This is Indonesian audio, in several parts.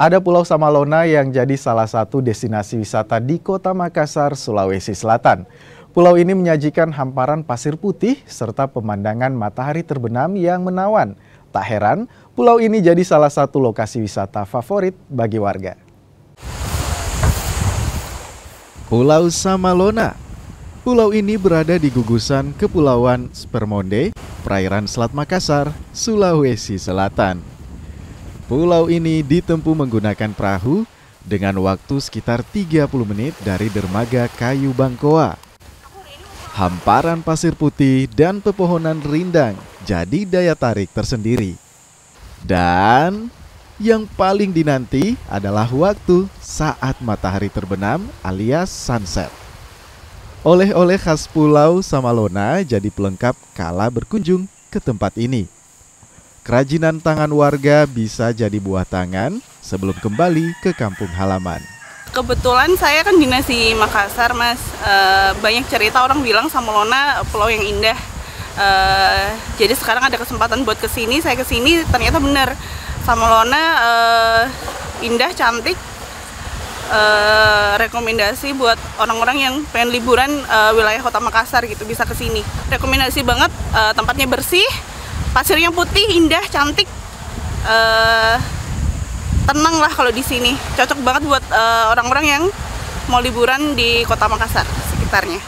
Ada Pulau Samalona yang jadi salah satu destinasi wisata di Kota Makassar, Sulawesi Selatan. Pulau ini menyajikan hamparan pasir putih serta pemandangan matahari terbenam yang menawan. Tak heran, pulau ini jadi salah satu lokasi wisata favorit bagi warga. Pulau Samalona. Pulau ini berada di gugusan Kepulauan Spermonde, perairan Selat Makassar, Sulawesi Selatan. Pulau ini ditempuh menggunakan perahu dengan waktu sekitar 30 menit dari dermaga Kayu Bangkoa. Hamparan pasir putih dan pepohonan rindang jadi daya tarik tersendiri. Dan yang paling dinanti adalah waktu saat matahari terbenam alias sunset. Oleh-oleh khas Pulau Samalona jadi pelengkap kala berkunjung ke tempat ini. Kerajinan tangan warga bisa jadi buah tangan sebelum kembali ke kampung halaman. Kebetulan saya kan dinas di Makassar, Mas. Banyak cerita orang bilang Samalona pulau yang indah. Jadi sekarang ada kesempatan buat kesini, saya kesini ternyata benar. Samalona indah, cantik. Rekomendasi buat orang-orang yang pengen liburan wilayah Kota Makassar gitu, bisa kesini. Rekomendasi banget, tempatnya bersih, pasirnya putih, indah, cantik. Tenang lah kalau di sini. Cocok banget buat orang-orang yang mau liburan di Kota Makassar sekitarnya.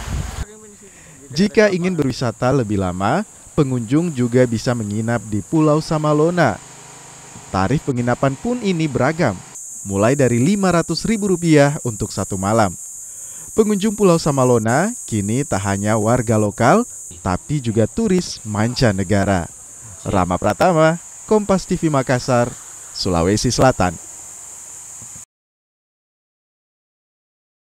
Jika ingin berwisata lebih lama, pengunjung juga bisa menginap di Pulau Samalona. Tarif penginapan pun ini beragam, mulai dari Rp500.000 untuk satu malam. Pengunjung Pulau Samalona kini tak hanya warga lokal, tapi juga turis mancanegara. Rama Pratama, Kompas TV Makassar, Sulawesi Selatan.